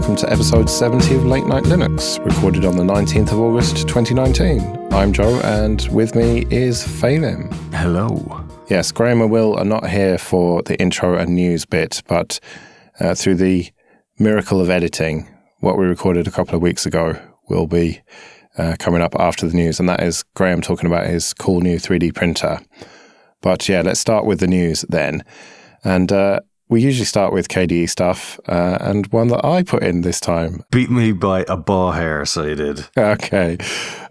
welcome to episode 70 of Late Night Linux, recorded on the 19th of August 2019. I'm Joe, and with me is Phelim. Hello. Yes, Graham and Will are not here for the intro and news bit, but through the miracle of editing, what we recorded a couple of weeks ago will be coming up after the news, and that is Graham talking about his cool new 3D printer. But yeah, let's start with the news then. And we usually start with KDE stuff, and one that I put in this time. Beat me by a bar hair, so you did. Okay.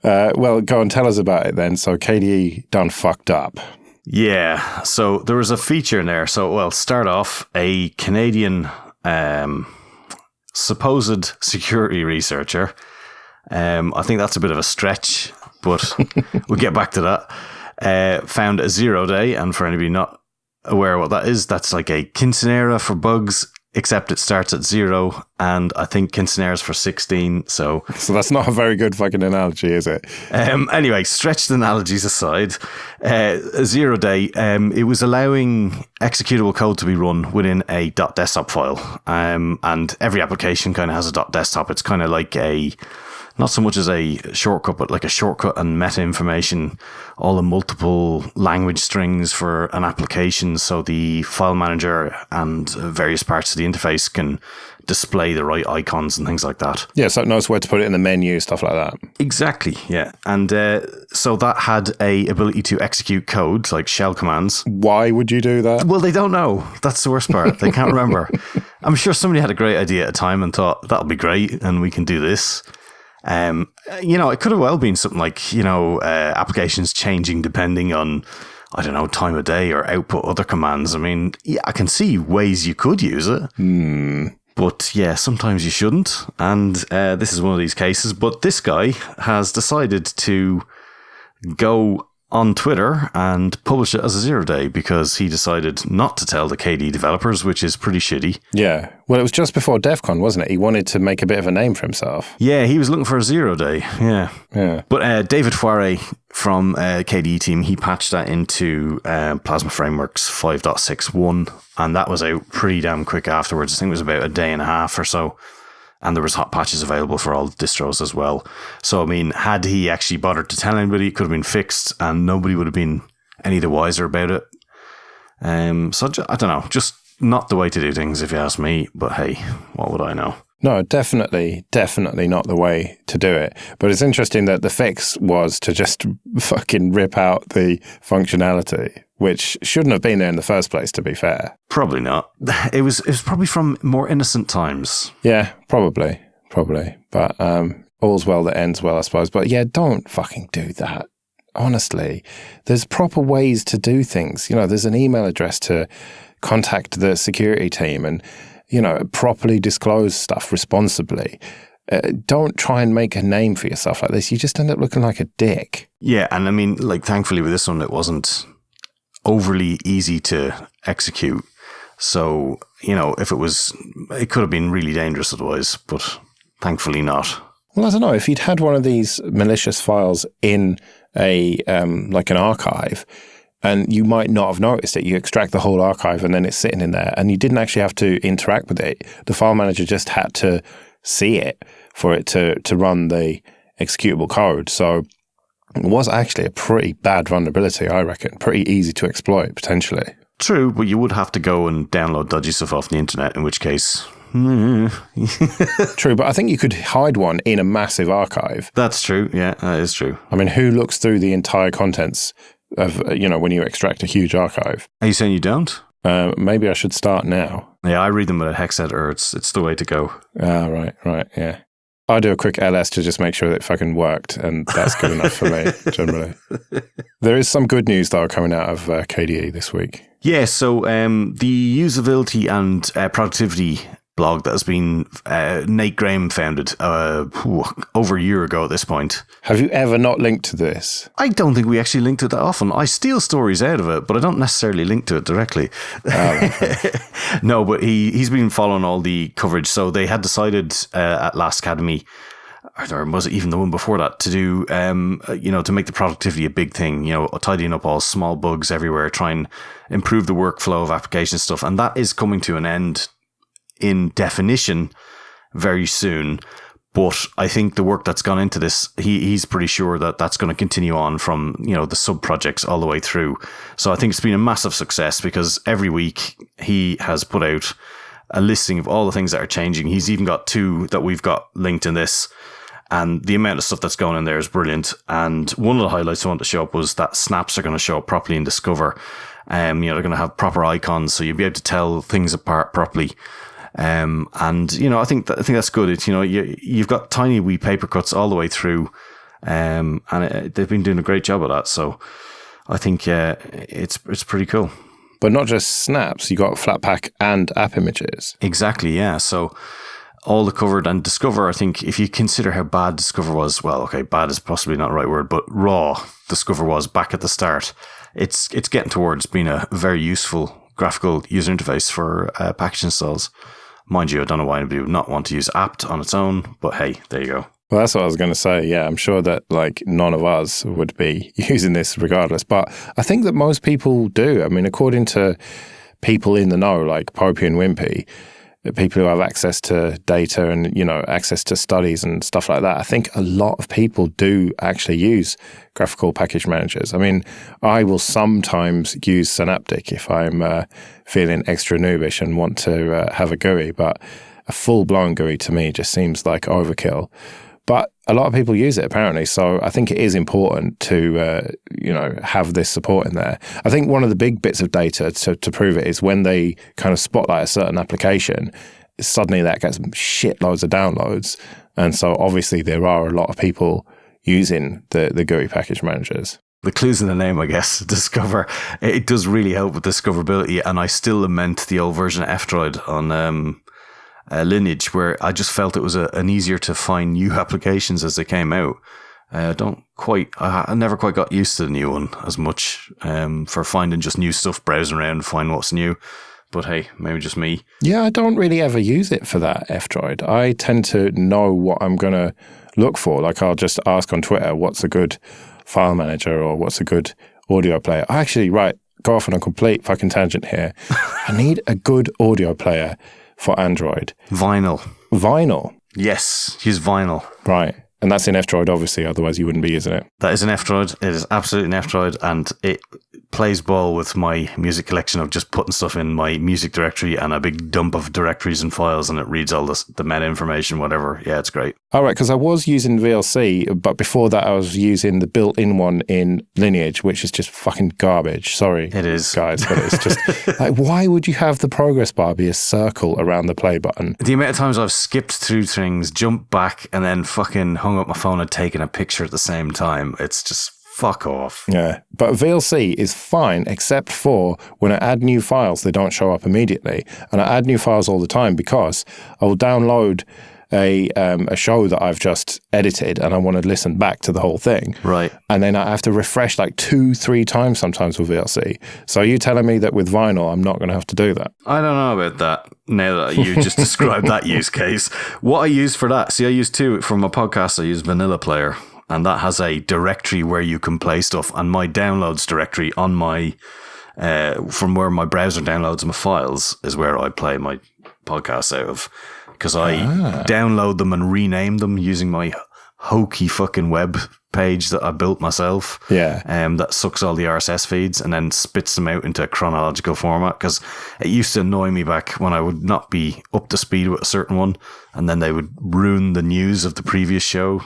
Well, go and tell us about it then. So KDE done fucked up. Yeah, so there was a feature in there. So, well, start off, a Canadian supposed security researcher. I think that's a bit of a stretch, but we'll get back to that. Found a 0 day, and for anybody not aware of what that is, that's like a quinceanera for bugs, except it starts at 0, and I think quinceaneras for 16, so that's not a very good fucking analogy, is it? Anyway, stretched analogies aside, a 0 day, it was allowing executable code to be run within a .desktop file, and every application kind of has a .desktop. It's kind of like not so much as a shortcut, but like a shortcut and meta information, all the multiple language strings for an application, so the file manager and various parts of the interface can display the right icons and things like that. Yeah, so it knows where to put it in the menu, stuff like that. Exactly, yeah. And so that had a ability to execute code, like shell commands. Why would you do that? Well, they don't know. That's the worst part. They can't remember. I'm sure somebody had a great idea at a time and thought, that'll be great, and we can do this. It could have well been something like, applications changing depending on, I don't know, time of day or output other commands. I mean, yeah, I can see ways you could use it. But yeah, sometimes you shouldn't. And this is one of these cases. But this guy has decided to go on Twitter and publish it as a 0 day because he decided not to tell the KDE developers, which is pretty shitty. Yeah. Well, it was just before DEF CON, wasn't it? He wanted to make a bit of a name for himself. Yeah, he was looking for a 0 day. Yeah. But David Foire from KDE team, he patched that into Plasma Frameworks 5.61, and that was out pretty damn quick afterwards. I think it was about a day and a half or so. And there was hot patches available for all distros as well. So, I mean, had he actually bothered to tell anybody, it could have been fixed and nobody would have been any the wiser about it. So, I don't know, just not the way to do things if you ask me. But hey, what would I know? No, definitely not the way to do it. But it's interesting that the fix was to just fucking rip out the functionality, which shouldn't have been there in the first place, to be fair. Probably not. It was probably from more innocent times. Yeah, probably. But all's well that ends well, I suppose. But yeah, don't fucking do that. Honestly, there's proper ways to do things. There's an email address to contact the security team and, properly disclose stuff responsibly. Don't try and make a name for yourself like this. You just end up looking like a dick. Yeah, and I mean, like, thankfully with this one, it wasn't overly easy to execute. So, if it could have been really dangerous otherwise, but thankfully not. Well, I don't know. If you'd had one of these malicious files in an archive, and you might not have noticed it. You extract the whole archive and then it's sitting in there and you didn't actually have to interact with it. The file manager just had to see it for it to run the executable code. So it was actually a pretty bad vulnerability, I reckon. Pretty easy to exploit, potentially. True, but you would have to go and download dodgy stuff off the internet, in which case... True, but I think you could hide one in a massive archive. That's true, yeah, that is true. I mean, who looks through the entire contents of, when you extract a huge archive? Are you saying you don't? Maybe I should start now. Yeah, I read them with a hex editor. It's the way to go. Right, yeah. I do a quick ls to just make sure that it fucking worked, and that's good enough for me, generally. There is some good news, though, coming out of KDE this week. Yeah, so the usability and productivity blog that has been Nate Graham founded over a year ago at this point. Have you ever not linked to this? I don't think we actually link to it that often. I steal stories out of it, but I don't necessarily link to it directly. No, but he's been following all the coverage. So they had decided at Last Academy, or was it even the one before that, to do, to make the productivity a big thing, tidying up all small bugs everywhere, try and improve the workflow of application stuff. And that is coming to an end in definition very soon. But I think the work that's gone into this, he's pretty sure that that's going to continue on from, the sub-projects all the way through. So I think it's been a massive success because every week he has put out a listing of all the things that are changing. He's even got 2 that we've got linked in this. And the amount of stuff that's going in there is brilliant. And one of the highlights I want to show up was that snaps are going to show up properly in Discover. They're going to have proper icons, so you'll be able to tell things apart properly. And I think that's good. It's, you've got tiny wee paper cuts all the way through, and they've been doing a great job of that. So I think it's pretty cool. But not just snaps, you got Flatpak and app images. Exactly, yeah. So all the covered, and Discover, I think if you consider how bad Discover was, well, okay, bad is possibly not the right word, but raw Discover was back at the start. It's getting towards being a very useful graphical user interface for package installs. Mind you, I don't know why anybody would not want to use apt on its own, but hey, there you go. Well, that's what I was going to say. Yeah, I'm sure that none of us would be using this regardless. But I think that most people do. I mean, according to people in the know, like Popey and Wimpy, people who have access to data and, access to studies and stuff like that, I think a lot of people do actually use graphical package managers. I mean, I will sometimes use Synaptic if I'm feeling extra noobish and want to have a GUI, but a full-blown GUI to me just seems like overkill. But a lot of people use it apparently, so I think it is important to have this support in there. I think one of the big bits of data to prove it is when they kind of spotlight a certain application, suddenly that gets shitloads of downloads, and so obviously there are a lot of people using the GUI package managers. The clue's in the name, I guess. Discover. It does really help with discoverability, and I still lament the old version of F-Droid on Lineage, where I just felt it was an easier to find new applications as they came out. I never quite got used to the new one as much for finding just new stuff, browsing around, find what's new. But hey, maybe just me. Yeah, I don't really ever use it for that, F-Droid. I tend to know what I'm going to look for. Like I'll just ask on Twitter, what's a good file manager or what's a good audio player? Go off on a complete fucking tangent here. I need a good audio player for Android. Vinyl? Yes, use Vinyl. Right. And that's in F-Droid, obviously, otherwise you wouldn't be using it. That is an F-Droid. It is absolutely an F-Droid, and it plays ball with my music collection of just putting stuff in my music directory and a big dump of directories and files, and it reads all the meta information, whatever. Yeah, it's great. All right, because I was using VLC, but before that I was using the built-in one in Lineage, which is just fucking garbage. Sorry. It is. Guys, but it's just why would you have the progress bar be a circle around the play button? The amount of times I've skipped through things, jumped back, and then fucking hung up my phone and taken a picture at the same time. It's just fuck off. Yeah, but VLC is fine except for when I add new files, they don't show up immediately. And I add new files all the time because I will download a show that I've just edited and I want to listen back to the whole thing. Right. And then I have to refresh 2-3 times sometimes with VLC. So are you telling me that with Vinyl, I'm not going to have to do that? I don't know about that now that you just described that use case. What I use for that, I use two from my podcast. I use Vanilla Player, and that has a directory where you can play stuff. And my downloads directory on my, from where my browser downloads my files is where I play my podcasts out of. Because I download them and rename them using my hokey fucking web page that I built myself. Yeah. That sucks all the RSS feeds and then spits them out into a chronological format. Because it used to annoy me back when I would not be up to speed with a certain one, and then they would ruin the news of the previous show.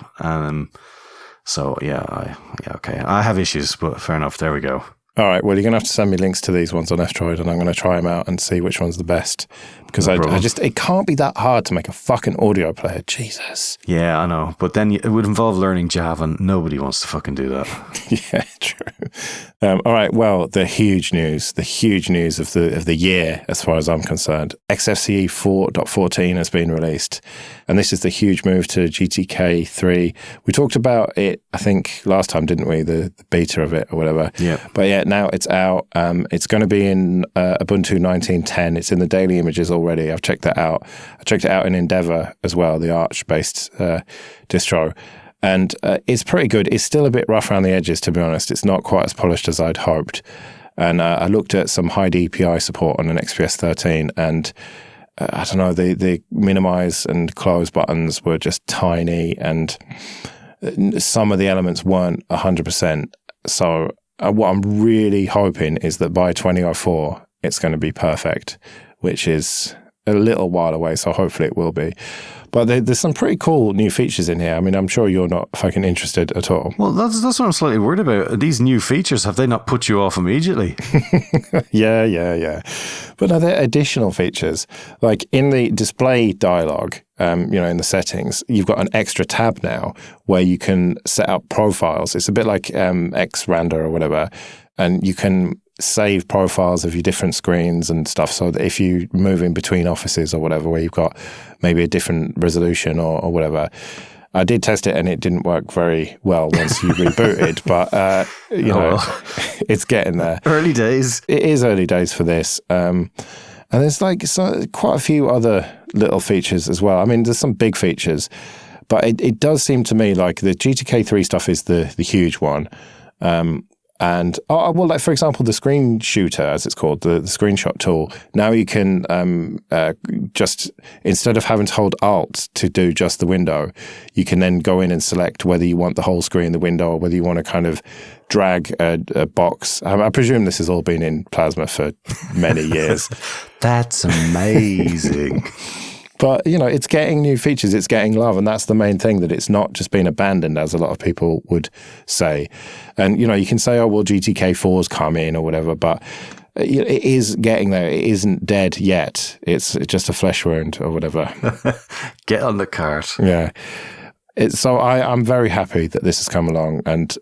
So okay. I have issues, but fair enough. There we go. All right, well, you're going to have to send me links to these ones on F-Droid, and I'm going to try them out and see which one's the best. Because it can't be that hard to make a fucking audio player. Jesus. Yeah, I know. But then it would involve learning Java, and nobody wants to fucking do that. Yeah, true. All right, well, the huge news of the year, as far as I'm concerned. Xfce 4.14 has been released, and this is the huge move to GTK 3. We talked about it, I think, last time, didn't we? The beta of it or whatever. Yeah. But yeah, now it's out. It's going to be in Ubuntu 19.10. It's in the daily images already. I've checked that out. I checked it out in Endeavour as well, the Arch-based distro. And it's pretty good. It's still a bit rough around the edges, to be honest. It's not quite as polished as I'd hoped. And I looked at some high DPI support on an XPS 13, and I don't know, the minimize and close buttons were just tiny, and some of the elements weren't 100%. So what I'm really hoping is that by 2004, it's going to be perfect, which is a little while away, so hopefully it will be. But there's some pretty cool new features in here. I mean, I'm sure you're not fucking interested at all. Well, that's what I'm slightly worried about. These new features, have they not put you off immediately? Yeah. But no, they're additional features. Like in the display dialog, in the settings, you've got an extra tab now where you can set up profiles. It's a bit like Xrandr or whatever, and you can save profiles of your different screens and stuff, so that if you move in between offices or whatever, where you've got maybe a different resolution or whatever. I did test it and it didn't work very well once you rebooted, but it's getting there. Early days. It is early days for this. And there's quite a few other little features as well. I mean, there's some big features, but it does seem to me like the GTK3 stuff is the huge one. And like for example, the screen shooter, as it's called, the screenshot tool. Now you can just, instead of having to hold Alt to do just the window, you can then go in and select whether you want the whole screen, the window, or whether you want to kind of drag a box. I presume this has all been in Plasma for many years. That's amazing. But, it's getting new features, it's getting love, and that's the main thing, that it's not just been abandoned, as a lot of people would say. And, you can say, oh, well, GTK4's come in or whatever, but it is getting there. It isn't dead yet. It's just a flesh wound or whatever. Get on the cart. Yeah. So I'm very happy that this has come along, and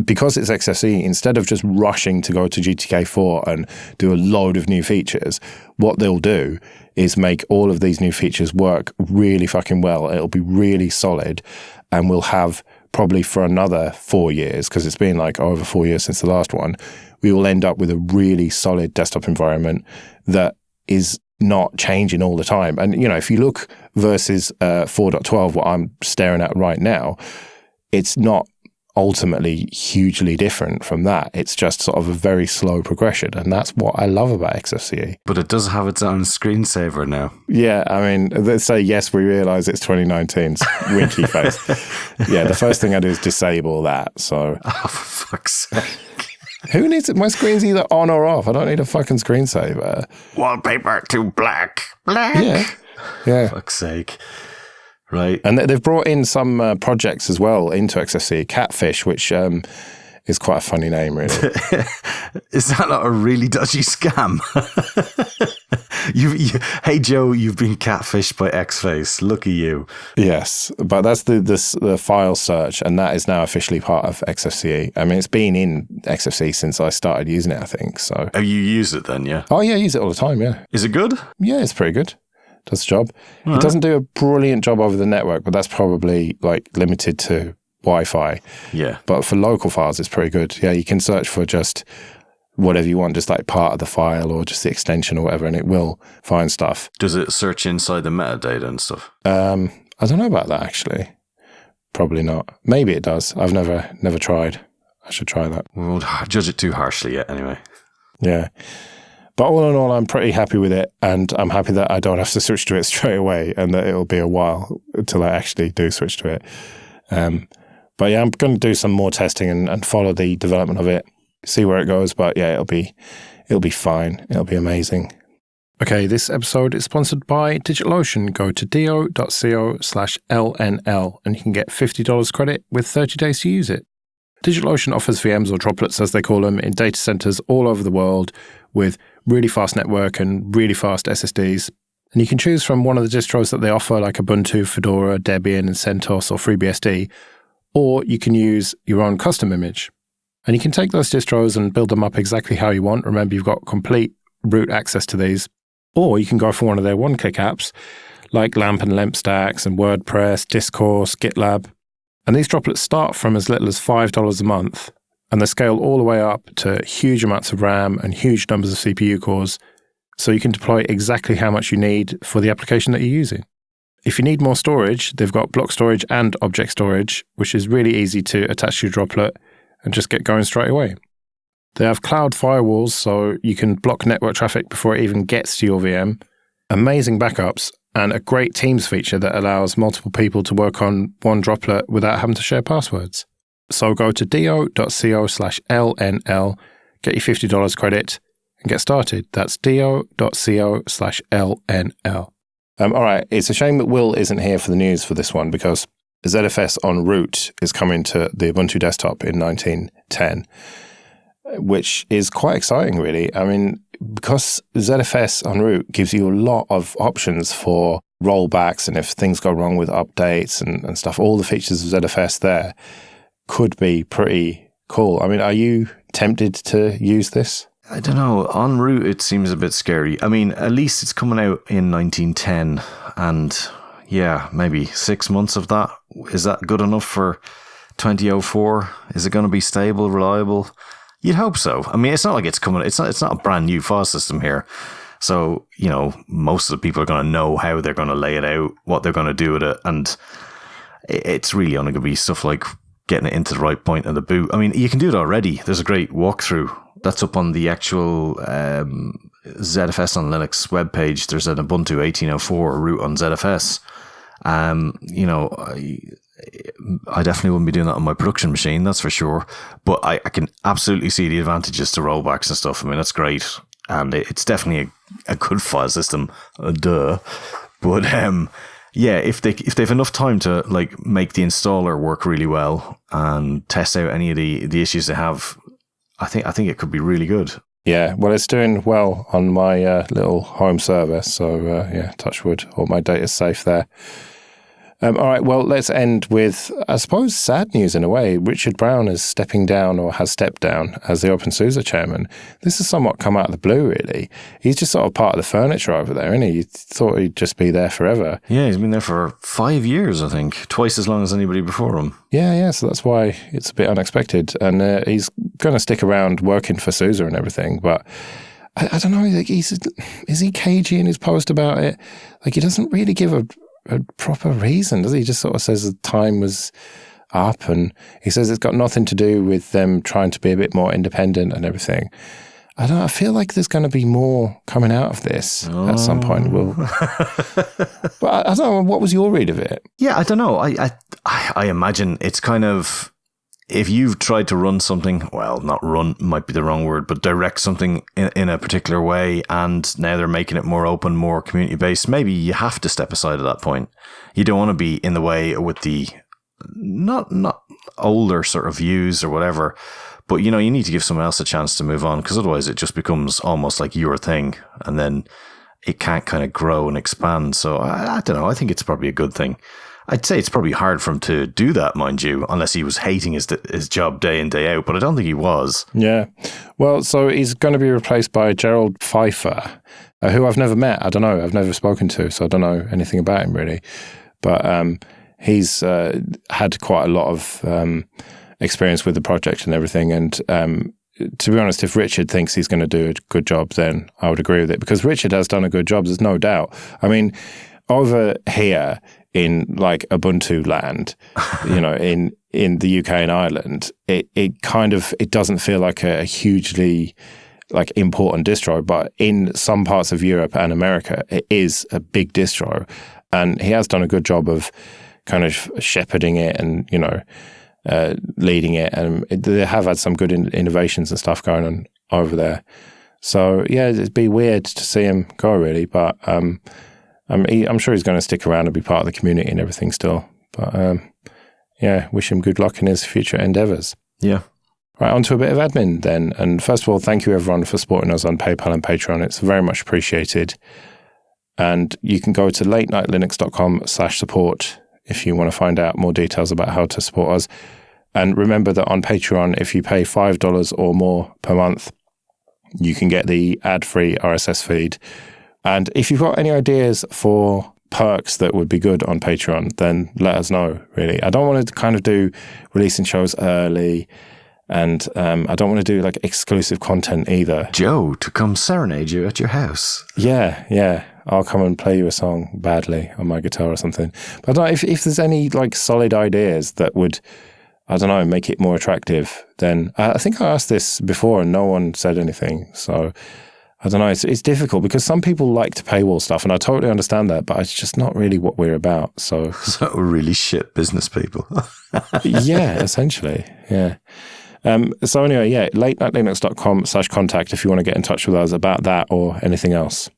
because it's Xfce, instead of just rushing to go to GTK4 and do a load of new features, what they'll do is make all of these new features work really fucking well. It'll be really solid, and we'll have probably for another 4 years, because it's been like over 4 years since the last one, we will end up with a really solid desktop environment that is not changing all the time. And, if you look versus 4.12, what I'm staring at right now, it's not ultimately hugely different from that. It's just sort of a very slow progression, and that's what I love about Xfce. But it does have its own screensaver now. Yeah, I mean, they say, yes, we realise it's 2019's winky face. Yeah, the first thing I do is disable that, so... Oh, for fuck's sake. Who needs it? My screen's either on or off. I don't need a fucking screensaver. Wallpaper to black. Yeah. For fuck's sake. Right. And they've brought in some projects as well into Xfce, Catfish, which is quite a funny name, really. Is that not a really dodgy scam? Hey, Joe, you've been catfished by Xface. Look at you. Yes, but that's the file search, and that is now officially part of Xfce. I mean, it's been in Xfce since I started using it, I think. So. Oh, you use it then, yeah? Oh, yeah, I use it all the time, yeah. Is it good? Yeah, it's pretty good. Does the job. All It right. doesn't do a brilliant job over the network, but that's probably like limited to Wi-Fi. Yeah. But for local files, it's pretty good. Yeah, you can search for just whatever you want, just like part of the file or just the extension or whatever, and it will find stuff. Does it search inside the metadata and stuff? I don't know about that, actually. Probably not. Maybe it does. I've never tried. I should try that. We won't judge it too harshly yet, anyway. Yeah. But all in all, I'm pretty happy with it, and I'm happy that I don't have to switch to it straight away, and that it'll be a while until I actually do switch to it. But yeah, I'm going to do some more testing and follow the development of it, see where it goes. But yeah, it'll be fine. It'll be amazing. Okay, this episode is sponsored by DigitalOcean. Go to do.co/LNL and you can get $50 credit with 30 days to use it. DigitalOcean offers VMs, or droplets as they call them, in data centers all over the world with really fast network and really fast SSDs. And you can choose from one of the distros that they offer, like Ubuntu, Fedora, Debian, and CentOS, or FreeBSD, or you can use your own custom image. And you can take those distros and build them up exactly how you want. Remember, you've got complete root access to these. Or you can go for one of their one-click apps, like LAMP and LEMP stacks and WordPress, Discourse, GitLab. And these droplets start from as little as $5 a month, and they scale all the way up to huge amounts of RAM and huge numbers of CPU cores, so you can deploy exactly how much you need for the application that you're using. If you need more storage, they've got block storage and object storage, which is really easy to attach to your droplet and just get going straight away. They have cloud firewalls, so you can block network traffic before it even gets to your VM, amazing backups, and a great Teams feature that allows multiple people to work on one droplet without having to share passwords. So go to do.co/LNL, get your $50 credit, and get started. That's do.co/LNL. All right, it's a shame that Will isn't here for the news for this one, because ZFS en route is coming to the Ubuntu desktop in 1910, which is quite exciting, really. I mean, because ZFS en route gives you a lot of options for rollbacks, and if things go wrong with updates and stuff, all the features of ZFS there could be pretty cool. I mean, are you tempted to use this? I don't know. En route, it seems a bit scary. I mean, at least it's coming out in 1910, and yeah, maybe 6 months of that. Is that good enough for 2004? Is it going to be stable, reliable? You'd hope so. I mean, it's not like it's coming. It's not a brand new FOSS system here. So, you know, most of the people are going to know how they're going to lay it out, what they're going to do with it, and it's really only going to be stuff like getting it into the right point of the boot. I mean, you can do it already. There's a great walkthrough that's up on the actual ZFS on Linux webpage. There's an Ubuntu 1804 root on ZFS. You know, I definitely wouldn't be doing that on my production machine, that's for sure. But I can absolutely see the advantages to rollbacks and stuff. I mean, that's great. And it's definitely a good file system. Duh. But yeah, if they've enough time to like make the installer work really well and test out any of the issues they have, I think it could be really good. Yeah, well, it's doing well on my little home server. So yeah, touch wood, all my data's safe there. All right, well, let's end with, I suppose, sad news in a way. Richard Brown is stepping down, or has stepped down, as the openSUSE chairman. This has somewhat come out of the blue, really. He's just sort of part of the furniture over there, isn't he? You thought he'd just be there forever. Yeah, he's been there for 5 years, I think. Twice as long as anybody before him. Yeah, so that's why it's a bit unexpected. And he's going to stick around working for SUSE and everything, but I don't know, like is he cagey in his post about it? Like, he doesn't really give a proper reason, does he? He just sort of says the time was up, and he says it's got nothing to do with them trying to be a bit more independent and everything. I feel like there's going to be more coming out of this at some point. But I don't know, what was your read of it? Yeah, I don't know. I imagine it's kind of, if you've tried to run something, well, not run might be the wrong word, but direct something in a particular way, and now they're making it more open, more community-based, maybe you have to step aside at that point. You don't want to be in the way with the not older sort of views or whatever, but, you know, you need to give someone else a chance to move on, because otherwise it just becomes almost like your thing, and then it can't kind of grow and expand. So I don't know. I think it's probably a good thing. I'd say it's probably hard for him to do that, mind you, unless he was hating his job day in, day out, but I don't think he was. Yeah. Well, so he's going to be replaced by Gerald Pfeiffer, who I've never met. I don't know. I've never spoken to, so I don't know anything about him, really. But he's had quite a lot of experience with the project and everything. And to be honest, if Richard thinks he's going to do a good job, then I would agree with it, because Richard has done a good job, there's no doubt. I mean, over here in like Ubuntu land, you know, in the UK and Ireland, it doesn't feel like a hugely like important distro, but in some parts of Europe and America, it is a big distro, and he has done a good job of kind of shepherding it and, you know, leading it, and they have had some good innovations and stuff going on over there. So yeah, it'd be weird to see him go, really, but I'm sure he's going to stick around and be part of the community and everything still. But yeah, wish him good luck in his future endeavours. Yeah. Right, on to a bit of admin then. And first of all, thank you everyone for supporting us on PayPal and Patreon. It's very much appreciated. And you can go to latenightlinux.com/support if you want to find out more details about how to support us. And remember that on Patreon, if you pay $5 or more per month, you can get the ad-free RSS feed. And if you've got any ideas for perks that would be good on Patreon, then let us know, really. I don't want to kind of do releasing shows early, and I don't want to do like exclusive content either. Joe, to come serenade you at your house. Yeah. I'll come and play you a song badly on my guitar or something. But I don't know, if there's any like solid ideas that would, I don't know, make it more attractive, then I think I asked this before and no one said anything. So I don't know. It's difficult because some people like to paywall stuff, and I totally understand that, but it's just not really what we're about. So we're really shit business people. Yeah, essentially. Yeah. So anyway, yeah, latenightlinux.com/contact if you want to get in touch with us about that or anything else.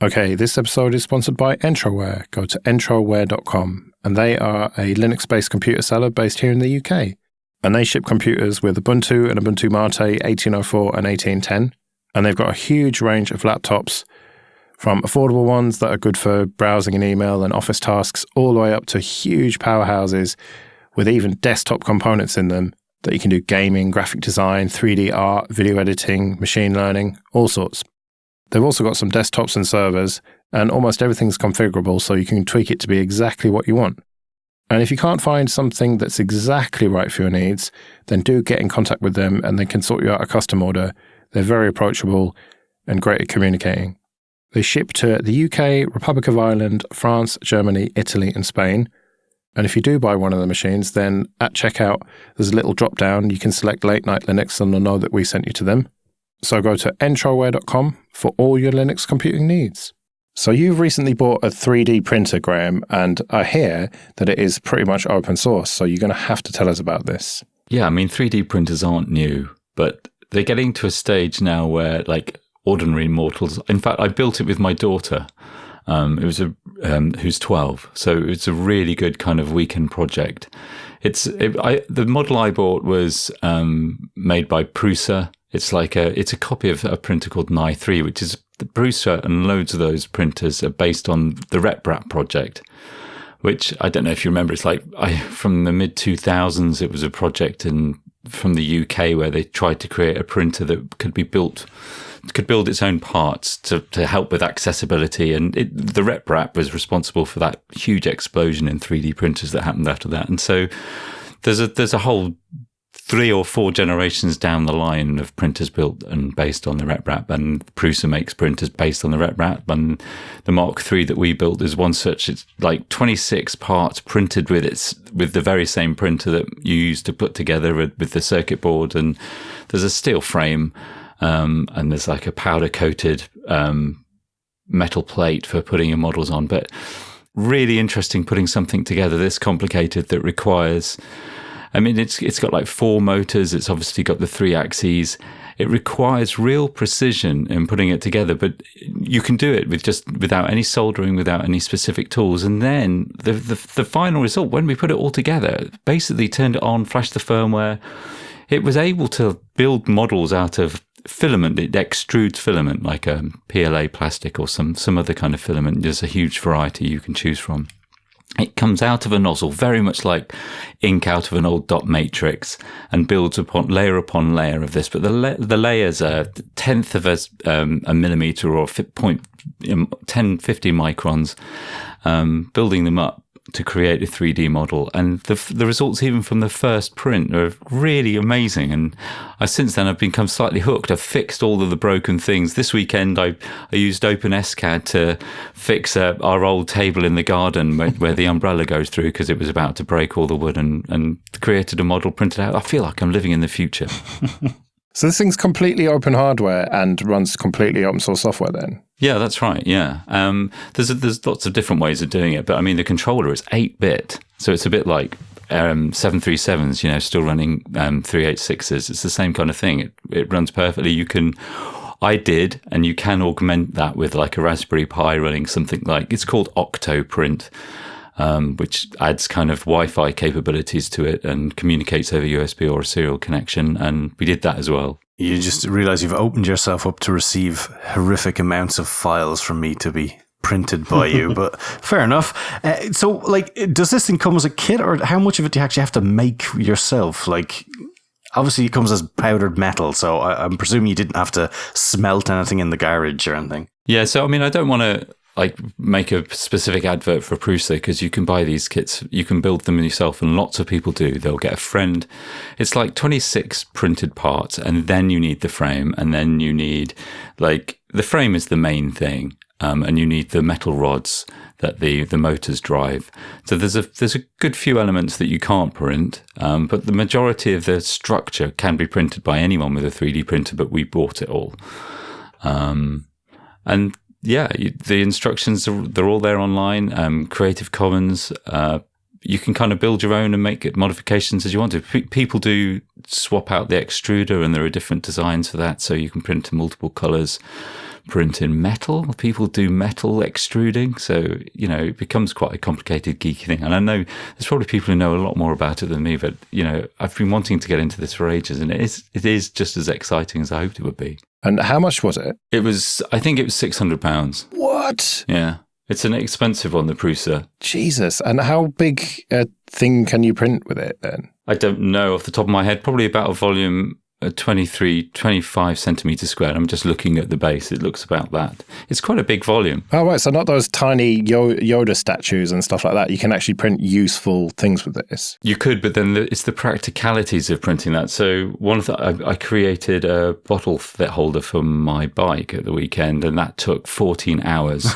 Okay, this episode is sponsored by Entroware. Go to entroware.com, and they are a Linux-based computer seller based here in the UK. And they ship computers with Ubuntu and Ubuntu Mate 18.04 and 18.10. And they've got a huge range of laptops, from affordable ones that are good for browsing and email and office tasks, all the way up to huge powerhouses with even desktop components in them that you can do gaming, graphic design, 3D art, video editing, machine learning, all sorts. They've also got some desktops and servers, and almost everything's configurable, so you can tweak it to be exactly what you want. And if you can't find something that's exactly right for your needs, then do get in contact with them and they can sort you out a custom order. They're very approachable and great at communicating. They ship to the UK, Republic of Ireland, France, Germany, Italy, and Spain. And if you do buy one of the machines, then at checkout, there's a little drop down. You can select Late Night Linux and they'll know that we sent you to them. So go to entroware.com for all your Linux computing needs. So you've recently bought a 3D printer, Graham, and I hear that it is pretty much open source. So you're going to have to tell us about this. Yeah, I mean, 3D printers aren't new, but they're getting to a stage now where, like, ordinary mortals. In fact, I built it with my daughter. Who's 12, so it's a really good kind of weekend project. The model I bought was made by Prusa. It's a copy of a printer called Ni3, which is the Prusa, and loads of those printers are based on the RepRap project, which I don't know if you remember. It's from the mid 2000s. It was a project from the UK where they tried to create a printer that could build its own parts to help with accessibility. And the RepRap was responsible for that huge explosion in 3D printers that happened after that. And so there's a whole 3 or 4 generations down the line of printers built and based on the RepRap, and Prusa makes printers based on the RepRap. And the Mark III that we built is one such. It's like 26 parts printed with the very same printer that you use to put together with the circuit board. And there's a steel frame, and there's like a powder coated metal plate for putting your models on. But really interesting putting something together this complicated that requires, I mean, it's got like 4 motors. It's obviously got the 3 axes. It requires real precision in putting it together, but you can do it without any soldering, without any specific tools. And then the final result, when we put it all together, basically turned it on, flashed the firmware. It was able to build models out of filament. It extrudes filament like a PLA plastic or some other kind of filament. There's a huge variety you can choose from. It comes out of a nozzle, very much like ink out of an old dot matrix, and builds upon layer of this. But the layers are 1/10 of a millimeter or 10, 50 microns, building them up to create a 3D model. And the results, even from the first print, are really amazing. And since then, I've become slightly hooked. I've fixed all of the broken things. This weekend, I used openSCAD to fix our old table in the garden where the umbrella goes through because it was about to break all the wood, and created a model, printed out. I feel like I'm living in the future. So this thing's completely open hardware and runs completely open source software then? Yeah, that's right, yeah. There's lots of different ways of doing it, but I mean, the controller is 8-bit, so it's a bit like 737s, still running 386s. It's the same kind of thing. It runs perfectly. You can augment that with like a Raspberry Pi running something like, it's called Octoprint, which adds kind of Wi-Fi capabilities to it and communicates over USB or a serial connection. And we did that as well. You just realize you've opened yourself up to receive horrific amounts of files from me to be printed by you, but fair enough. So, does this thing come as a kit, or how much of it do you actually have to make yourself? Obviously it comes as powdered metal, so I'm presuming you didn't have to smelt anything in the garage or anything. Yeah, so I mean, I don't want to make a specific advert for Prusa, because you can buy these kits, you can build them yourself, and lots of people do. They'll get a friend. It's like 26 printed parts, and then you need the frame, and then you need, the frame is the main thing, and you need the metal rods that the motors drive. So there's a good few elements that you can't print, but the majority of the structure can be printed by anyone with a 3D printer, but we bought it all. And yeah, the instructions, they're all there online. Creative Commons, you can kind of build your own and make modifications as you want to. People do swap out the extruder, and there are different designs for that. So you can print in multiple colors, print in metal. People do metal extruding. So, it becomes quite a complicated, geeky thing. And I know there's probably people who know a lot more about it than me, but, I've been wanting to get into this for ages, and it is just as exciting as I hoped it would be. And how much was it? I think it was £600. What? Yeah. It's an expensive one, the Prusa. Jesus. And how big a thing can you print with it then? I don't know off the top of my head. Probably about a volume 25 centimetres squared. I'm just looking at the base. It looks about that. It's quite a big volume. Oh, right. So not those tiny Yoda statues and stuff like that. You can actually print useful things with this. You could, but then it's the practicalities of printing that. So I created a bottle holder for my bike at the weekend, and that took 14 hours.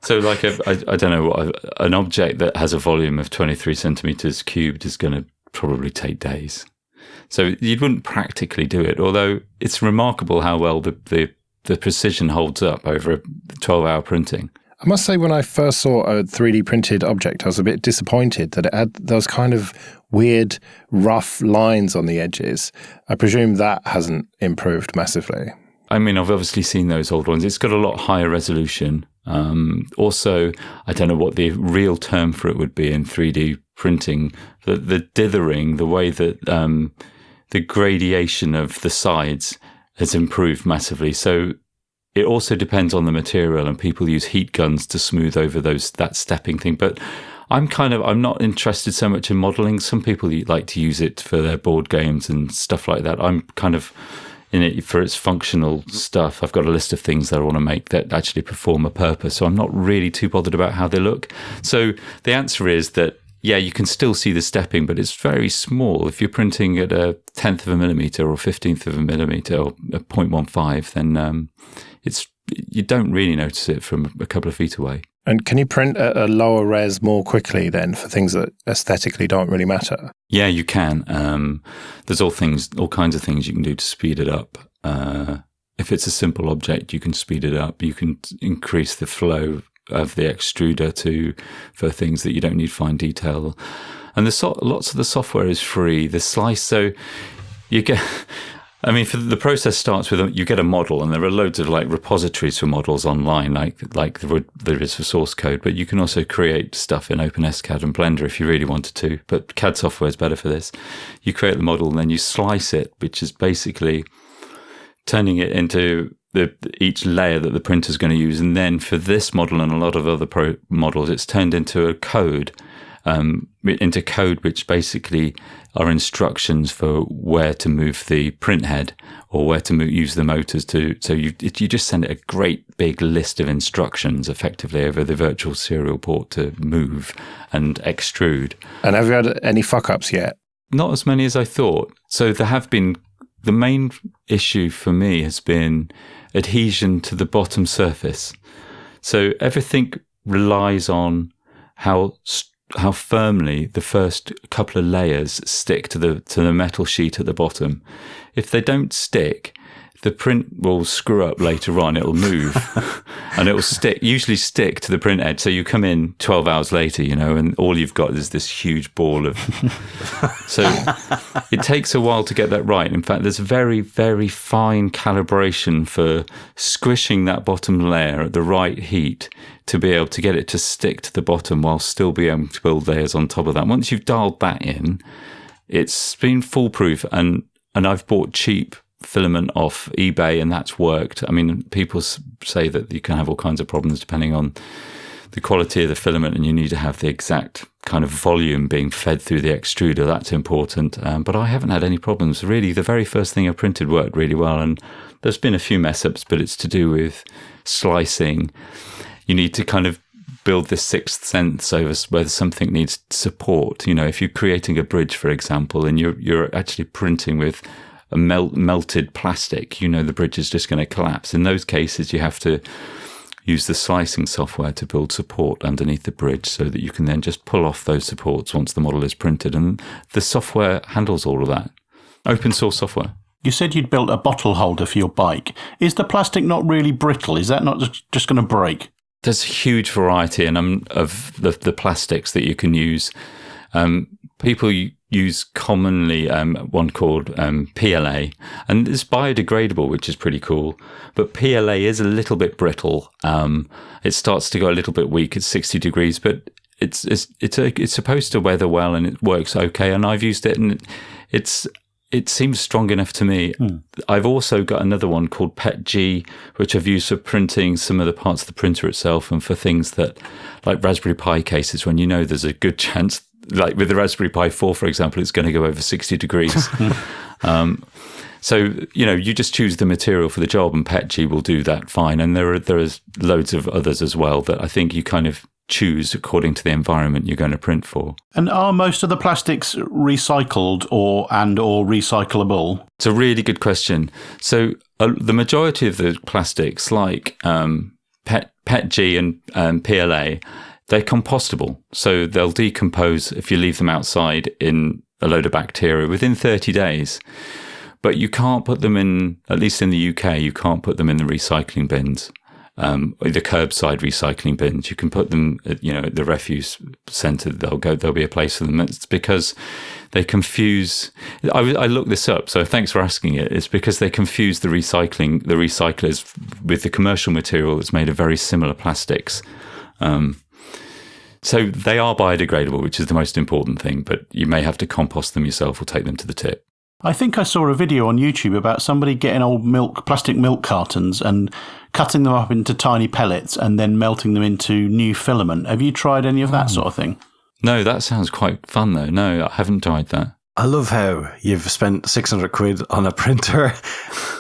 So like I don't know, an object that has a volume of 23 centimetres cubed is going to probably take days. So you wouldn't practically do it, although it's remarkable how well the precision holds up over a 12-hour printing. I must say, when I first saw a 3D printed object, I was a bit disappointed that it had those kind of weird, rough lines on the edges. I presume that hasn't improved massively. I mean, I've obviously seen those old ones. It's got a lot higher resolution. Also, I don't know what the real term for it would be in 3D printing. The dithering, the way that the gradation of the sides has improved massively. So it also depends on the material, and people use heat guns to smooth over that stepping thing. But I'm not interested so much in modeling. Some people like to use it for their board games and stuff like that. I'm kind of in it for its functional stuff. I've got a list of things that I want to make that actually perform a purpose. So I'm not really too bothered about how they look. So the answer is that, yeah, you can still see the stepping, but it's very small. If you're printing at a 10th of a millimeter or 15th of a millimeter or a 0.15, then you don't really notice it from a couple of feet away. And can you print at a lower res more quickly then for things that aesthetically don't really matter? Yeah, you can. There's all kinds of things you can do to speed it up. If it's a simple object, you can speed it up. You can increase the flow of the extruder for things that you don't need fine detail. And lots of the software is free. The slice, so you get... I mean, the process starts with you get a model, and there are loads of repositories for models online, like there is for source code. But you can also create stuff in OpenSCAD and Blender if you really wanted to. But CAD software is better for this. You create the model, and then you slice it, which is basically turning it into each layer that the printer is going to use. And then for this model and a lot of other models, it's turned into a code. Into code which basically are instructions for where to move the print head or where to use the motors so you just send it a great big list of instructions effectively over the virtual serial port to move and extrude. And have you had any fuck-ups yet? Not as many as I thought. So there have been, the main issue for me has been adhesion to the bottom surface. So everything relies on how firmly the first couple of layers stick to the metal sheet at the bottom. If they don't stick, the print will screw up later on. It'll move and it will usually stick to the print head. So you come in 12 hours later, and all you've got is this huge ball of... So it takes a while to get that right. In fact, there's very, very fine calibration for squishing that bottom layer at the right heat to be able to get it to stick to the bottom while still being able to build layers on top of that. Once you've dialed that in, it's been foolproof. And I've bought cheap filament off eBay, and that's worked. I mean, people say that you can have all kinds of problems depending on the quality of the filament, and you need to have the exact kind of volume being fed through the extruder. That's important. But I haven't had any problems. Really, the very first thing I printed worked really well, and there's been a few mess ups, but it's to do with slicing. You need to kind of build this sixth sense over whether something needs support. If you're creating a bridge, for example, and you're actually printing with a melted plastic, the bridge is just going to collapse. In those cases, you have to use the slicing software to build support underneath the bridge so that you can then just pull off those supports once the model is printed. And the software handles all of that. Open source software. You said you'd built a bottle holder for your bike. Is the plastic not really brittle? Is that not just going to break? There's a huge variety of the plastics that you can use. People use commonly one called PLA, and it's biodegradable, which is pretty cool. But PLA is a little bit brittle. It starts to go a little bit weak at 60 degrees, but it's supposed to weather well, and it works okay. And I've used it, and it seems strong enough to me. I've also got another one called PETG, which I've used for printing some of the parts of the printer itself, and for things that, like Raspberry Pi cases, when you know there's a good chance, like with the Raspberry Pi 4, for example, it's going to go over 60 degrees. So, you just choose the material for the job, and PETG will do that fine. And there is loads of others as well that I think you kind of choose according to the environment you're going to print for. And are most of the plastics recycled or recyclable? It's a really good question. So the majority of the plastics, like PETG and PLA, they're compostable. So they'll decompose if you leave them outside in a load of bacteria within 30 days. But you can't put them in, at least in the UK, you can't put them in the recycling bins. The curbside recycling bins. You can put them at, at the refuse centre. There'll be a place for them. It's because they confuse. I looked this up, so thanks for asking it. It's because they confuse the recyclers with the commercial material that's made of very similar plastics. So they are biodegradable, which is the most important thing, but you may have to compost them yourself or take them to the tip. I think I saw a video on YouTube about somebody getting old plastic milk cartons and cutting them up into tiny pellets and then melting them into new filament. Have you tried any of that sort of thing? No, that sounds quite fun though. No, I haven't tried that. I love how you've spent 600 quid on a printer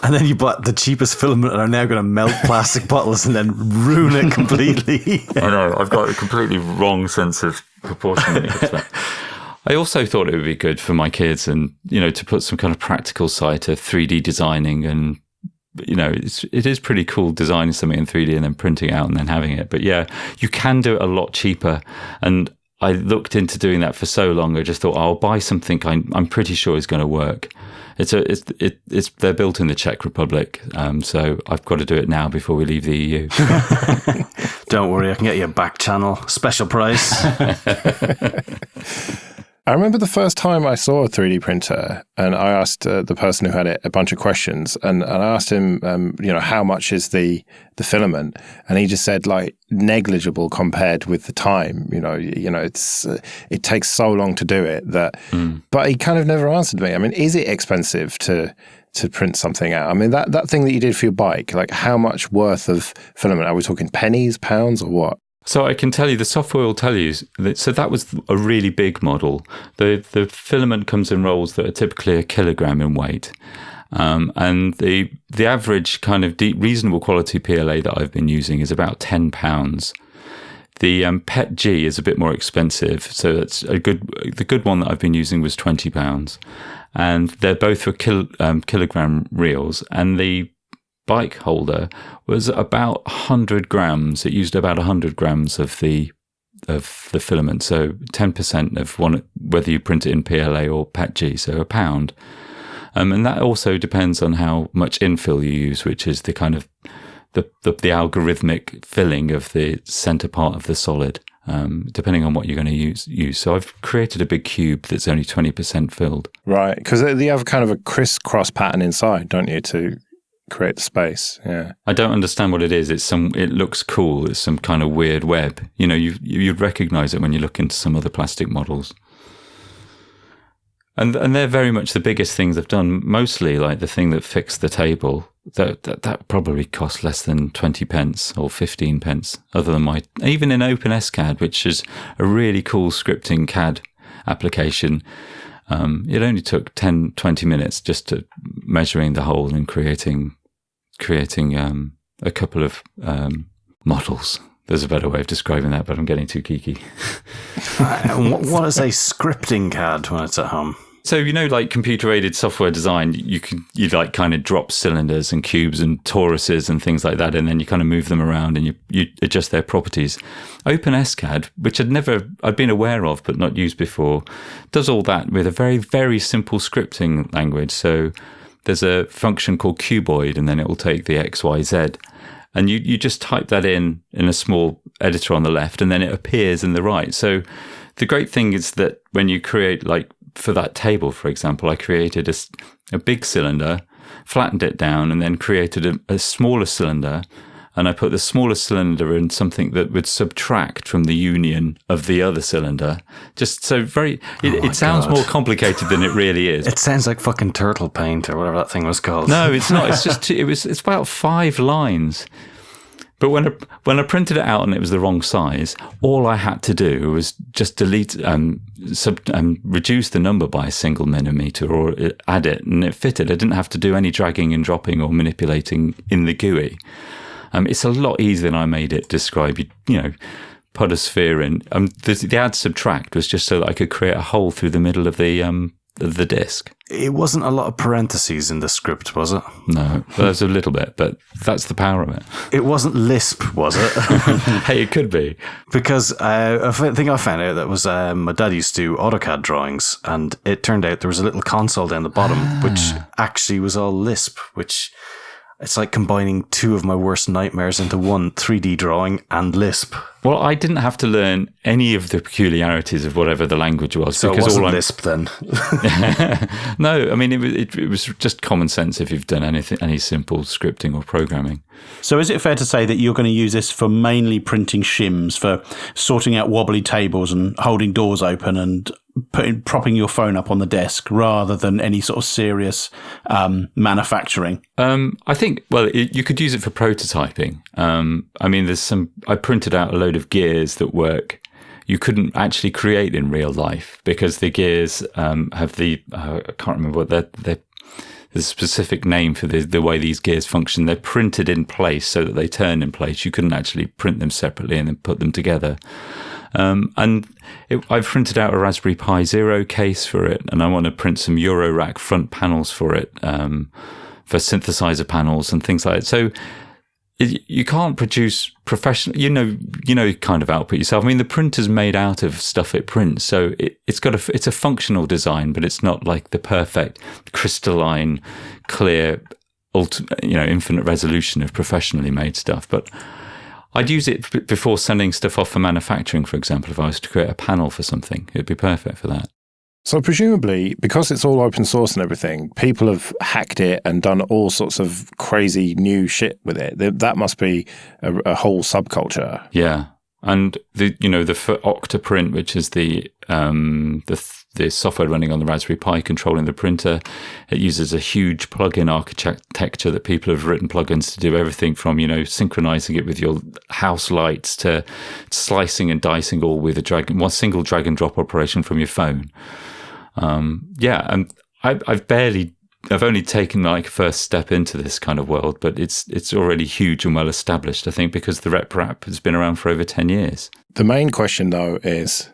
and then you bought the cheapest filament and are now going to melt plastic bottles and then ruin it completely. I know, I've got a completely wrong sense of proportion. I also thought it would be good for my kids and, to put some kind of practical side to 3D designing. And, it is pretty cool designing something in 3D and then printing it out and then having it. But yeah, you can do it a lot cheaper. And I looked into doing that for so long. I just thought, I'll buy something I'm pretty sure is going to work. They're built in the Czech Republic. So I've got to do it now before we leave the EU. Don't worry, I can get you a back channel. Special price. I remember the first time I saw a 3D printer and I asked the person who had it a bunch of questions and I asked him, how much is the filament? And he just said like negligible compared with the time, it takes so long to do it but he kind of never answered me. I mean, is it expensive to print something out? I mean, that thing that you did for your bike, like how much worth of filament? Are we talking pennies, pounds or what? So I can tell you, the software will tell you. So that was a really big model. The filament comes in rolls that are typically 1 kilogram in weight. And the average kind of reasonable quality PLA that I've been using is about £10. The PETG is a bit more expensive. So that's the good one that I've been using was £20. And they're both for kilogram reels. And the bike holder was about 100 grams. It used about 100 grams of the filament, so 10% of one, whether you print it in PLA or PETG, so £1. And that also depends on how much infill you use, which is the kind of the algorithmic filling of the center part of the solid, depending on what you're going to use. So I've created a big cube that's only 20% filled. Right, because you have kind of a crisscross pattern inside, don't you, to create the space. Yeah, I don't understand what it is. It looks cool. It's some kind of weird web. You'd recognize it when you look into some other plastic models. And they're very much the biggest things I've done. Mostly like the thing that fixed the table. That probably cost less than 20 pence or 15 pence. Other than even in OpenSCAD, which is a really cool scripting CAD application. It only took 10, 20 minutes just to measuring the hole and creating a couple of models. There's a better way of describing that, but I'm getting too geeky. What is a scripting CAD when it's at home? So, like computer-aided software design, you like kind of drop cylinders and cubes and toruses and things like that, and then you kind of move them around and you adjust their properties. OpenSCAD, which I'd been aware of but not used before, does all that with a very, very simple scripting language. So there's a function called cuboid, and then it will take the X, Y, Z. And you just type that in a small editor on the left, and then it appears in the right. So the great thing is that when you create, like for that table, for example, I created a big cylinder, flattened it down, and then created a smaller cylinder. And I put the smaller cylinder in something that would subtract from the union of the other cylinder. Just so it sounds more complicated than it really is. It sounds like fucking turtle paint or whatever that thing was called. No, it's not. It's just it's about 5 lines. But when I printed it out and it was the wrong size, all I had to do was just delete reduce the number by a single millimeter or add it, and it fitted. I didn't have to do any dragging and dropping or manipulating in the GUI. It's a lot easier than I made it describe. Put a sphere in. The add subtract was just so that I could create a hole through the middle of the disk. It wasn't a lot of parentheses in the script, was it? No, there's a little bit, but that's the power of it. It wasn't Lisp, was it? Hey, it could be. Because I think I found out that was my dad used to do AutoCAD drawings, and it turned out there was a little console down the bottom, which actually was all Lisp, which... It's like combining 2 of my worst nightmares into one, 3D drawing and Lisp. Well, I didn't have to learn any of the peculiarities of whatever the language was. So because it wasn't Lisp then? No, I mean, it was just common sense if you've done any simple scripting or programming. So is it fair to say that you're going to use this for mainly printing shims, for sorting out wobbly tables and holding doors open and propping your phone up on the desk, rather than any sort of serious manufacturing? I think, you could use it for prototyping. I mean, I printed out a load of gears that work. You couldn't actually create in real life because the gears have I can't remember what there's a specific name for the way these gears function. They're printed in place so that they turn in place. You couldn't actually print them separately and then put them together. I've printed out a Raspberry Pi Zero case for it, and I want to print some Eurorack front panels for it, for synthesizer panels and things like that. So you can't produce professional, kind of output yourself. I mean, the printer's made out of stuff it prints, so it's a functional design, but it's not like the perfect crystalline, clear, infinite resolution of professionally made stuff. But I'd use it before sending stuff off for manufacturing, for example. If I was to create a panel for something, it'd be perfect for that. So presumably, because it's all open source and everything, people have hacked it and done all sorts of crazy new shit with it. That must be a whole subculture. Yeah, and the Octoprint, which is the software running on the Raspberry Pi controlling the printer, it uses a huge plugin architecture that people have written plugins to do everything from synchronizing it with your house lights to slicing and dicing all with one single drag and drop operation from your phone. And I've only taken like first step into this kind of world, but it's already huge and well established, I think, because the RepRap has been around for over 10 years. The main question though is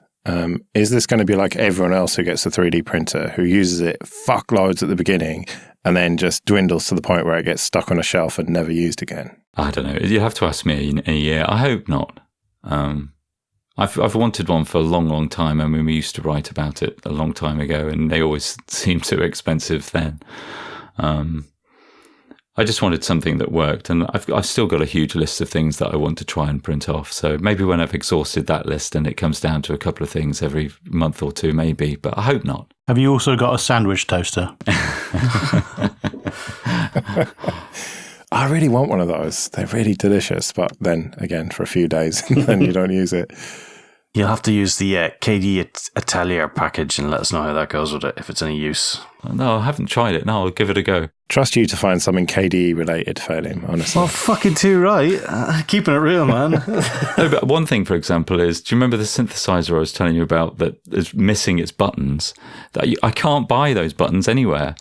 this going to be like everyone else who gets a 3D printer, who uses it fuckloads at the beginning and then just dwindles to the point where it gets stuck on a shelf and never used again? I don't know. You have to ask me in a year. I hope not. I've wanted one for a long, long time. I mean, we used to write about it a long time ago, and they always seemed too expensive then. I just wanted something that worked, and I've still got a huge list of things that I want to try and print off. So maybe when I've exhausted that list and it comes down to a couple of things every month or two, maybe, but I hope not. Have you also got a sandwich toaster? I really want one of those. They're really delicious, but then again, for a few days, and then you don't use it. You'll have to use the KD Atelier package and let us know how that goes with it, if it's any use. No, I haven't tried it. No, I'll give it a go. Trust you to find something KDE related, Phelim, honestly. Well, fucking too right. Keeping it real, man. No, but one thing, for example, is, do you remember the synthesizer I was telling you about that is missing its buttons? I can't buy those buttons anywhere.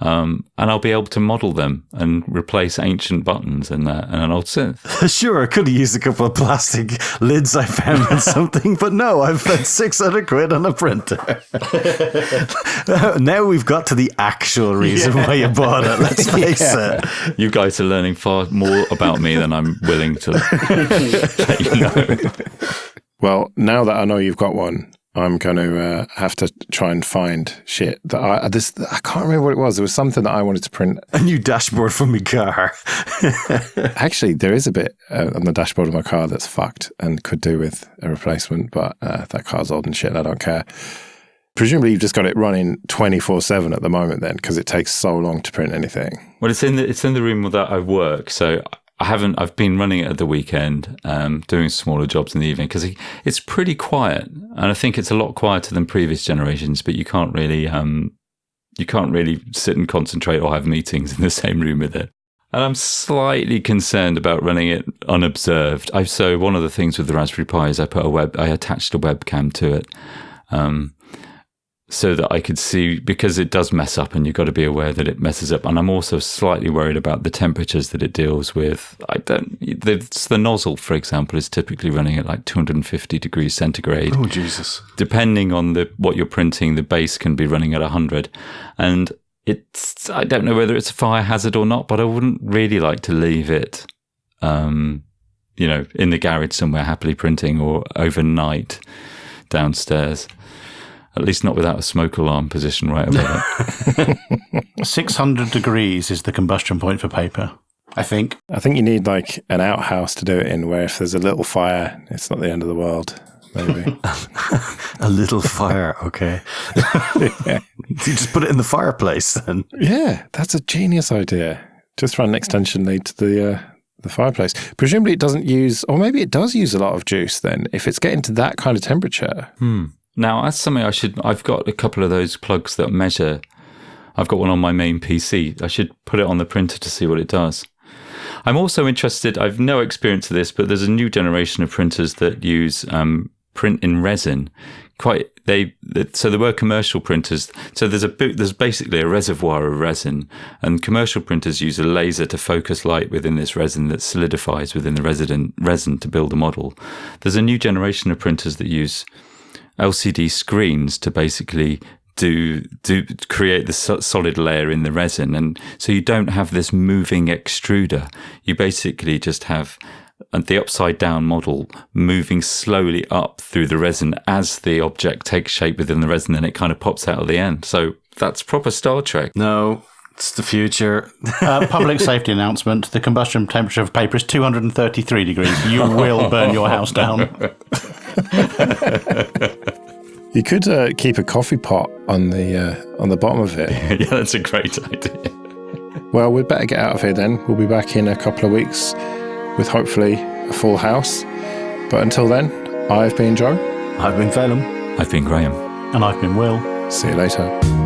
And I'll be able to model them and replace ancient buttons in an old synth. Sure, I could have used a couple of plastic lids I found on something, but no, I've spent £600 on a printer. Now we've got to the actual reason why you bought it, let's face it. You guys are learning far more about me than I'm willing to let you know. Well, now that I know you've got one, I'm going to have to try and find shit that I can't remember what it was. There was something that I wanted to print. A new dashboard for my car. Actually, there is a bit on the dashboard of my car that's fucked and could do with a replacement, but that car's old and shit and I don't care. Presumably you've just got it running 24/7 at the moment then, because it takes so long to print anything. Well, it's in the room that I work, so I've been running it at the weekend, doing smaller jobs in the evening, because it's pretty quiet, and I think it's a lot quieter than previous generations. But you can't really sit and concentrate or have meetings in the same room with it. And I'm slightly concerned about running it unobserved. So one of the things with the Raspberry Pi is I attached a webcam to it. So that I could see, because it does mess up and you've got to be aware that it messes up. And I'm also slightly worried about the temperatures that it deals with. The nozzle, for example, is typically running at like 250 degrees centigrade. Oh, Jesus. Depending on what you're printing, the base can be running at 100. And I don't know whether it's a fire hazard or not, but I wouldn't really like to leave it, in the garage somewhere happily printing, or overnight downstairs. At least not without a smoke alarm position right above it. 600 degrees is the combustion point for paper, I think. I think you need like an outhouse to do it in, where if there's a little fire, it's not the end of the world, maybe. A little fire, okay. Yeah. You just put it in the fireplace then. Yeah, that's a genius idea. Just run an extension lead to the fireplace. Presumably it doesn't use, or maybe it does use a lot of juice then, if it's getting to that kind of temperature. Now, that's something I've got a couple of those plugs that measure. I've got one on my main PC. I should put it on the printer to see what it does. I'm also interested, I've no experience of this, but there's a new generation of printers that use print in resin. So there were commercial printers. So there's basically a reservoir of resin, and commercial printers use a laser to focus light within this resin that solidifies within the resin to build a model. There's a new generation of printers that use LCD screens to basically create the solid layer in the resin. And so you don't have this moving extruder. You basically just have the upside down model moving slowly up through the resin as the object takes shape within the resin, and it kind of pops out at the end. So that's proper Star Trek. No, it's the future. Public safety announcement. The combustion temperature of paper is 233 degrees. You will burn your house down. You could keep a coffee pot on the bottom of it. Yeah, that's a great idea. Well, we'd better get out of here then. We'll be back in a couple of weeks with hopefully a full house. But until then, I've been Joe. I've been Phelan. I've been Graham. And I've been Will. See you later.